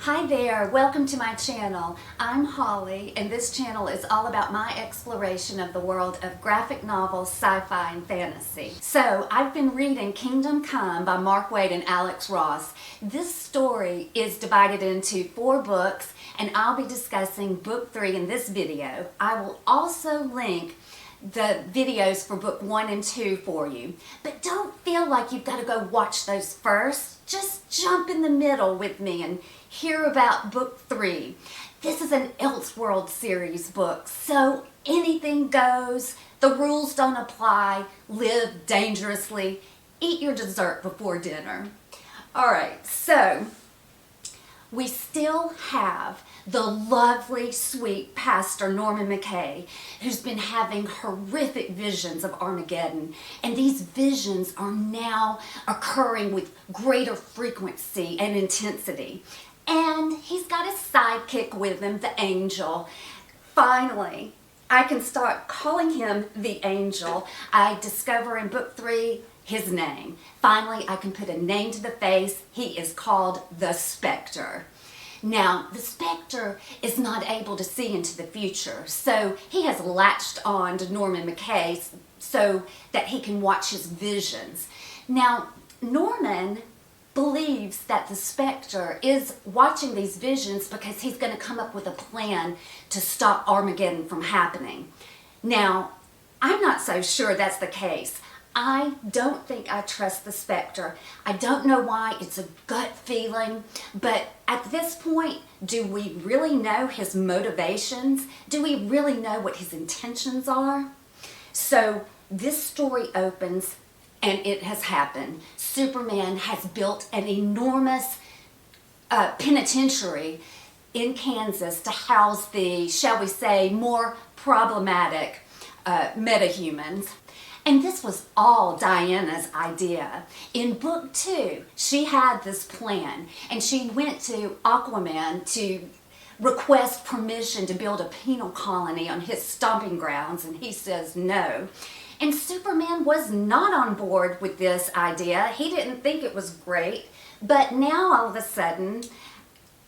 Hi there, welcome to my channel. I'm Holly, and this channel is all about my exploration of the world of graphic novels, sci-fi, and fantasy. So, I've been reading Kingdom Come by Mark Waid and Alex Ross. This story is divided into 4 books, and I'll be discussing book 3 in this video. I will also link the videos for book 1 and 2 for you. But don't feel like you've got to go watch those first. Just jump in the middle with me and hear about book 3. This is an Elseworld series book, so anything goes. The rules don't apply. Live dangerously. Eat your dessert before dinner. Alright, so we still have the lovely, sweet Pastor Norman McKay, who's been having horrific visions of Armageddon. And these visions are now occurring with greater frequency and intensity. And he's got his sidekick with him, the angel. Finally, I can start calling him the angel. I discover in book 3 his name. Finally, I can put a name to the face. He is called the Spectre. Now, the Spectre is not able to see into the future, so he has latched on to Norman McKay so that he can watch his visions. Now, Norman believes that the Spectre is watching these visions because he's going to come up with a plan to stop Armageddon from happening. Now, I'm not so sure that's the case. I don't think I trust the Spectre. I don't know why. It's a gut feeling. But at this point, do we really know his motivations? Do we really know what his intentions are? So this story opens, and it has happened. Superman has built an enormous penitentiary in Kansas to house the, shall we say, more problematic metahumans. And this was all Diana's idea. In book 2, she had this plan, and she went to Aquaman to request permission to build a penal colony on his stomping grounds, and he says no. And Superman was not on board with this idea. He didn't think it was great, but now all of a sudden,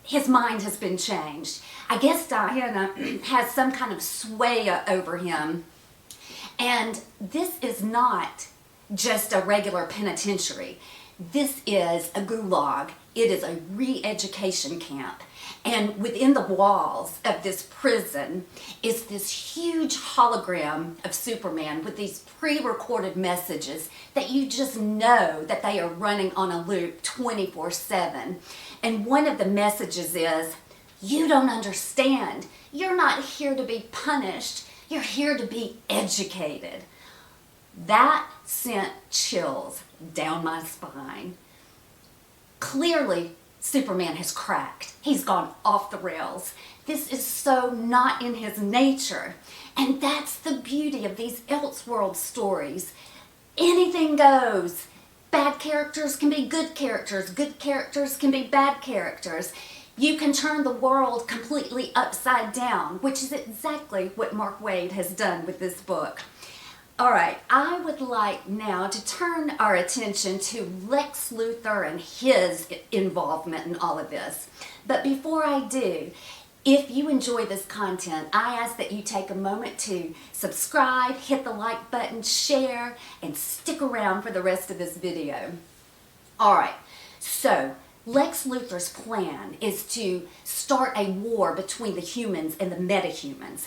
his mind has been changed. I guess Diana has some kind of sway over him. And this is not just a regular penitentiary. This is a gulag. It is a re-education camp. And within the walls of this prison is this huge hologram of Superman with these pre-recorded messages that you just know that they are running on a loop 24/7. And one of the messages is, "You don't understand. You're not here to be punished. You're here to be educated." That sent chills down my spine. Clearly, Superman has cracked. He's gone off the rails. This is so not in his nature. And that's the beauty of these Elseworld stories. Anything goes. Bad characters can be good characters. Good characters can be bad characters. You can turn the world completely upside down, which is exactly what Mark Waid has done with this book. Alright, I would like now to turn our attention to Lex Luthor and his involvement in all of this. But before I do, if you enjoy this content, I ask that you take a moment to subscribe, hit the like button, share, and stick around for the rest of this video. Alright, so Lex Luthor's plan is to start a war between the humans and the metahumans.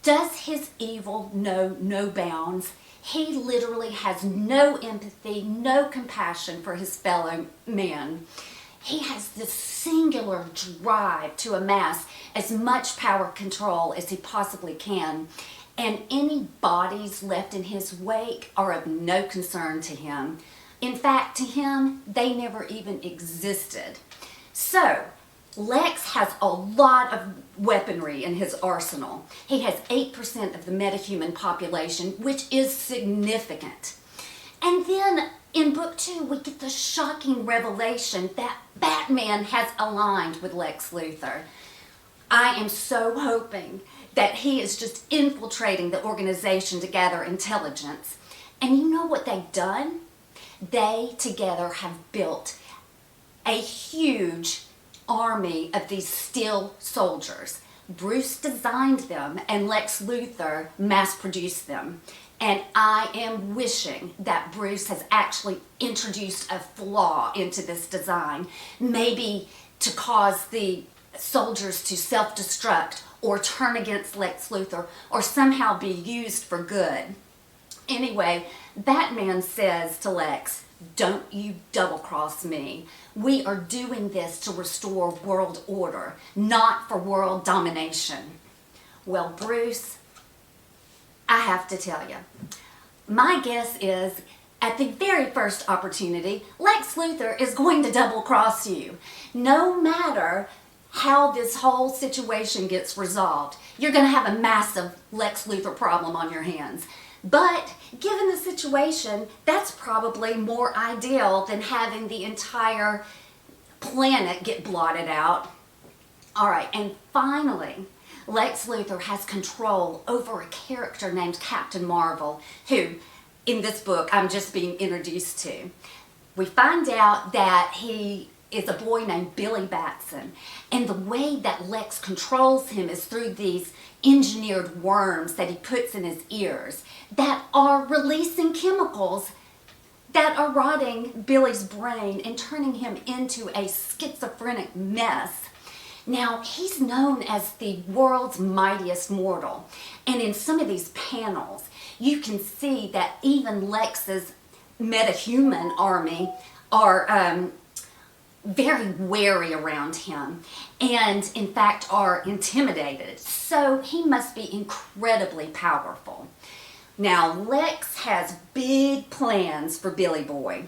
Does his evil know no bounds? He literally has no empathy, no compassion for his fellow man. He has this singular drive to amass as much power control as he possibly can, and any bodies left in his wake are of no concern to him. In fact, to him, they never even existed. So, Lex has a lot of weaponry in his arsenal. He has 8% of the metahuman population, which is significant. And then in book 2, we get the shocking revelation that Batman has aligned with Lex Luthor. I am so hoping that he is just infiltrating the organization to gather intelligence. And you know what they've done? They together have built a huge army of these steel soldiers. Bruce designed them and Lex Luthor mass-produced them. And I am wishing that Bruce has actually introduced a flaw into this design, maybe to cause the soldiers to self-destruct or turn against Lex Luthor or somehow be used for good. Anyway, Batman says to Lex, "Don't you double-cross me. We are doing this to restore world order, not for world domination." Well, Bruce, I have to tell you, my guess is at the very first opportunity, Lex Luthor is going to double-cross you. No matter how this whole situation gets resolved, you're going to have a massive Lex Luthor problem on your hands. But given the situation, that's probably more ideal than having the entire planet get blotted out. All right, and finally, Lex Luthor has control over a character named Captain Marvel, who, in this book, I'm just being introduced to. We find out that he is a boy named Billy Batson, and the way that Lex controls him is through these engineered worms that he puts in his ears that are releasing chemicals that are rotting Billy's brain and turning him into a schizophrenic mess. Now, he's known as the world's mightiest mortal, and in some of these panels, you can see that even Lex's metahuman army are very wary around him and in fact are intimidated. So he must be incredibly powerful. Now Lex has big plans for Billy Boy.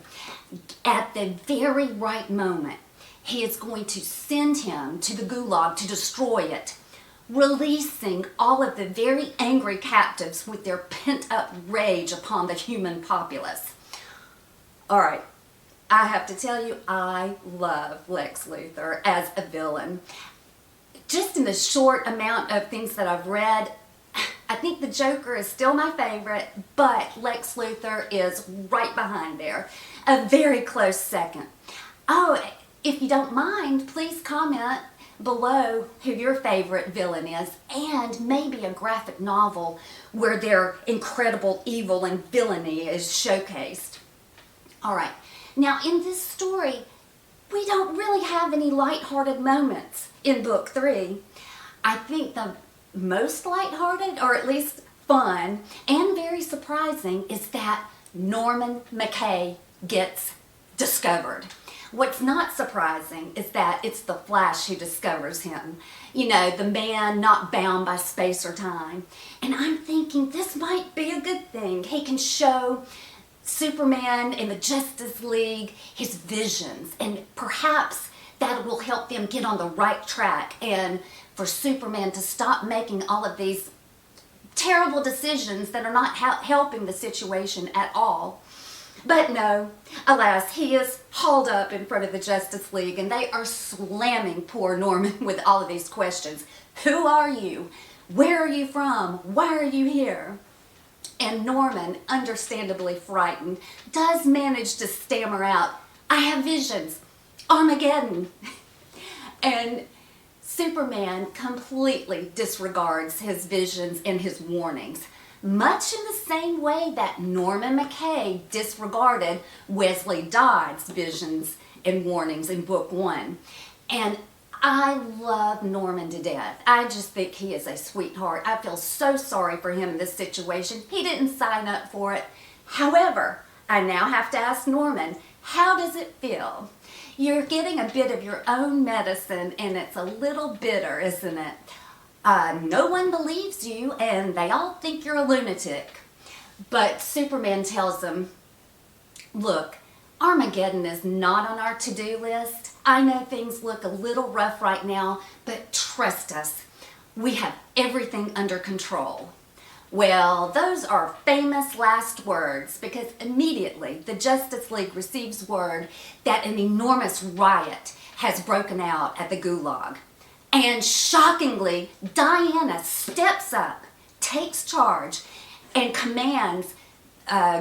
At the very right moment, he is going to send him to the Gulag to destroy it, releasing all of the very angry captives with their pent-up rage upon the human populace. All right. I have to tell you, I love Lex Luthor as a villain. Just in the short amount of things that I've read, I think the Joker is still my favorite, but Lex Luthor is right behind there. A very close second. Oh, if you don't mind, please comment below who your favorite villain is, and maybe a graphic novel where their incredible evil and villainy is showcased. All right. Now, in this story, we don't really have any lighthearted moments in Book 3. I think the most lighthearted, or at least fun, and very surprising, is that Norman McKay gets discovered. What's not surprising is that it's the Flash who discovers him. You know, the man not bound by space or time. And I'm thinking this might be a good thing. He can show Superman and the Justice League his visions, and perhaps that will help them get on the right track and for Superman to stop making all of these terrible decisions that are not helping the situation at all. But no, alas, he is hauled up in front of the Justice League and they are slamming poor Norman with all of these questions. Who are you? Where are you from? Why are you here? And Norman, understandably frightened, does manage to stammer out, "I have visions, Armageddon." And Superman completely disregards his visions and his warnings, much in the same way that Norman McKay disregarded Wesley Dodd's visions and warnings in Book 1. And I love Norman to death. I just think he is a sweetheart. I feel so sorry for him in this situation. He didn't sign up for it. However, I now have to ask Norman, how does it feel? You're getting a bit of your own medicine and it's a little bitter, isn't it? No one believes you and they all think you're a lunatic. But Superman tells him, look, Armageddon is not on our to-do list. I know things look a little rough right now, but trust us, we have everything under control. Well, those are famous last words because immediately the Justice League receives word that an enormous riot has broken out at the Gulag. And shockingly, Diana steps up, takes charge, and commands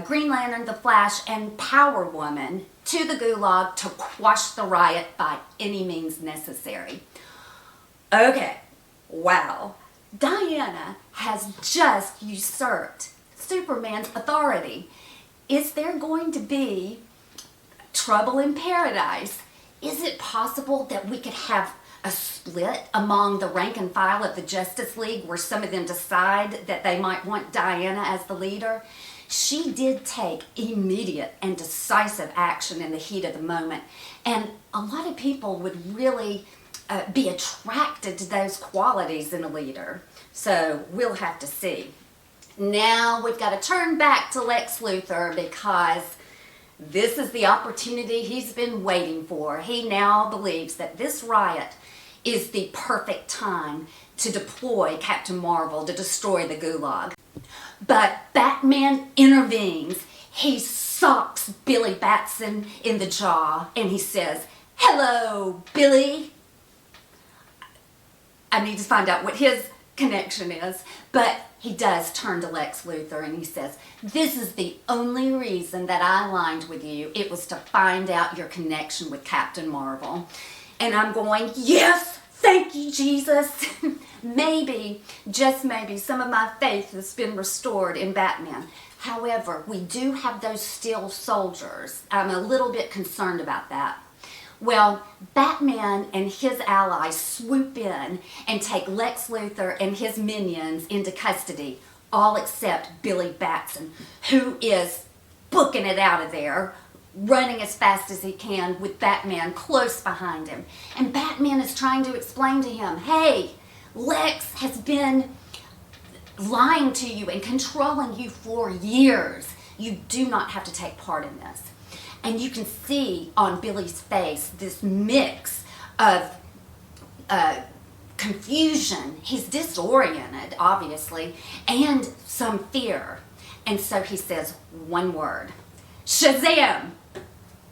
Green Lantern, the Flash, and Power Woman to the gulag to quash the riot by any means necessary. Okay, wow. Diana has just usurped Superman's authority. Is there going to be trouble in paradise? Is it possible that we could have a split among the rank and file of the Justice League where some of them decide that they might want Diana as the leader? She did take immediate and decisive action in the heat of the moment, and a lot of people would really be attracted to those qualities in a leader. So we'll have to see. Now we've got to turn back to Lex Luthor because this is the opportunity he's been waiting for. He now believes that this riot is the perfect time to deploy Captain Marvel to destroy the gulag. But Batman intervenes. He socks Billy Batson in the jaw and he says, "Hello, Billy." I need to find out what his connection is, but he does turn to Lex Luthor and he says, "This is the only reason that I aligned with you. It was to find out your connection with Captain Marvel." And I'm going, yes, thank you, Jesus. Maybe, just maybe, some of my faith has been restored in Batman. However, we do have those steel soldiers. I'm a little bit concerned about that. Well, Batman and his allies swoop in and take Lex Luthor and his minions into custody, all except Billy Batson, who is booking it out of there, running as fast as he can with Batman close behind him. And Batman is trying to explain to him, hey, Lex has been lying to you and controlling you for years. You do not have to take part in this. And you can see on Billy's face this mix of confusion. He's disoriented, obviously, and some fear. And so he says one word, Shazam!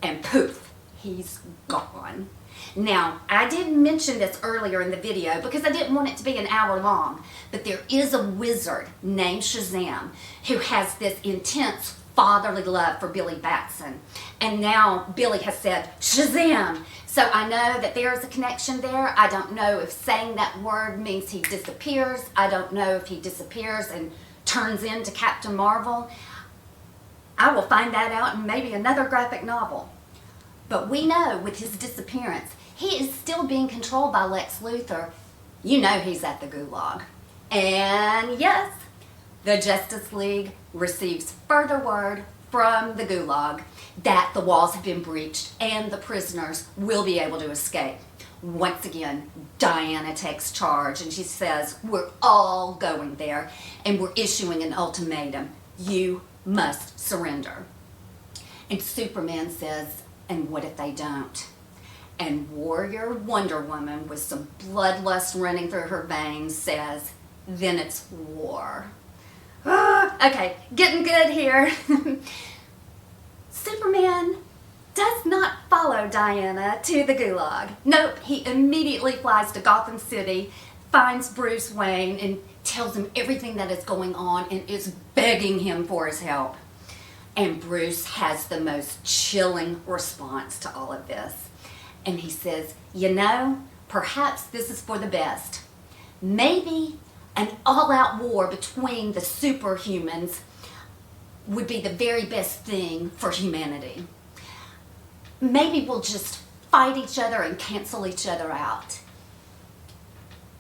And poof, he's gone. Now, I didn't mention this earlier in the video because I didn't want it to be an hour long, but there is a wizard named Shazam who has this intense fatherly love for Billy Batson. And now Billy has said, Shazam! So I know that there is a connection there. I don't know if saying that word means he disappears. I don't know if he disappears and turns into Captain Marvel. I will find that out in maybe another graphic novel. But we know with his disappearance, he is still being controlled by Lex Luthor. You know he's at the gulag. And yes, the Justice League receives further word from the gulag that the walls have been breached and the prisoners will be able to escape. Once again, Diana takes charge and she says, we're all going there and we're issuing an ultimatum. You must surrender. And Superman says, and what if they don't? And Warrior Wonder Woman, with some bloodlust running through her veins, says, then it's war. Okay, getting good here. Superman does not follow Diana to the gulag. Nope, he immediately flies to Gotham City, finds Bruce Wayne, and tells him everything that is going on and is begging him for his help. And Bruce has the most chilling response to all of this. And he says, you know, perhaps this is for the best. Maybe an all-out war between the superhumans would be the very best thing for humanity. Maybe we'll just fight each other and cancel each other out.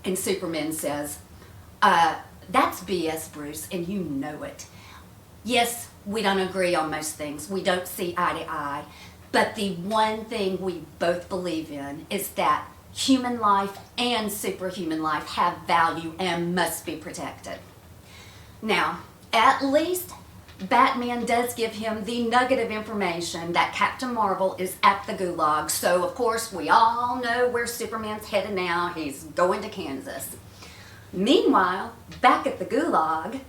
And Superman says, that's BS, Bruce, and you know it. Yes, we don't agree on most things. We don't see eye to eye. But the one thing we both believe in is that human life and superhuman life have value and must be protected. Now, at least Batman does give him the nugget of information that Captain Marvel is at the gulag. So, of course, we all know where Superman's headed now. He's going to Kansas. Meanwhile, back at the gulag,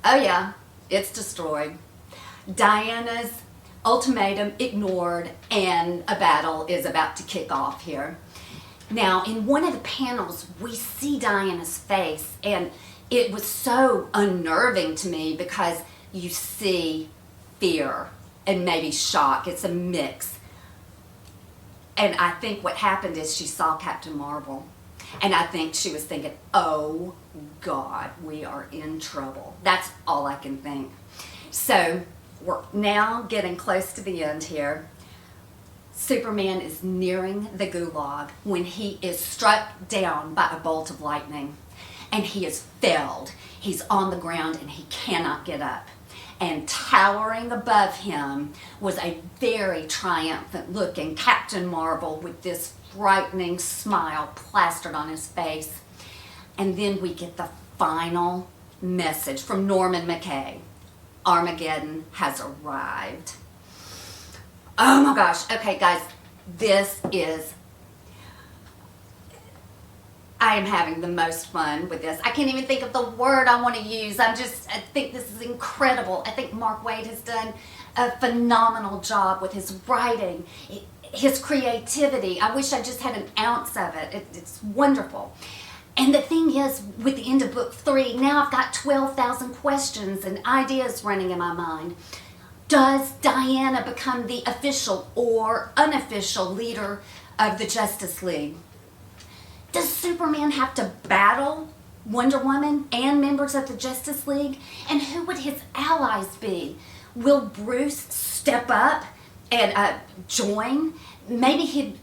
oh yeah, it's destroyed. Diana's ultimatum ignored, and a battle is about to kick off here. Now, in one of the panels, we see Diana's face, and it was so unnerving to me because you see fear and maybe shock. It's a mix. And I think what happened is she saw Captain Marvel. And I think she was thinking, oh God, we are in trouble. That's all I can think. So we're now getting close to the end here. Superman is nearing the gulag when he is struck down by a bolt of lightning. And he is felled. He's on the ground and he cannot get up. And towering above him was a very triumphant looking Captain Marvel with this frightening smile plastered on his face. And then we get the final message from Norman McKay. Armageddon has arrived. Oh my gosh. Okay, guys, I am having the most fun with this. I can't even think of the word I want to use. I think this is incredible. I think Mark Waid has done a phenomenal job with his writing, his creativity. I wish I just had an ounce of it. It's wonderful. And the thing is, with the end of book 3, now I've got 12,000 questions and ideas running in my mind. Does Diana become the official or unofficial leader of the Justice League? Does Superman have to battle Wonder Woman and members of the Justice League? And who would his allies be? Will Bruce step up and join? Maybe he'd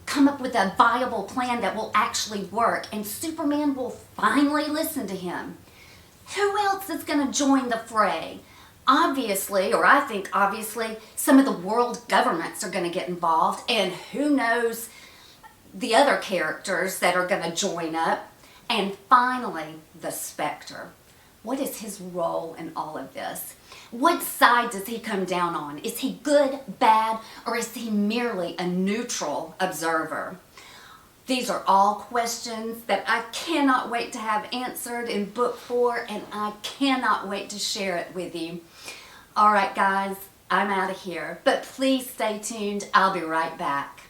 come up with a viable plan that will actually work, and Superman will finally listen to him. Who else is going to join the fray? Obviously, or I think obviously, some of the world governments are going to get involved, and who knows the other characters that are going to join up. And finally, the Spectre. What is his role in all of this? What side does he come down on? Is he good, bad, or is he merely a neutral observer? These are all questions that I cannot wait to have answered in book 4, and I cannot wait to share it with you. All right, guys, I'm out of here, but please stay tuned. I'll be right back.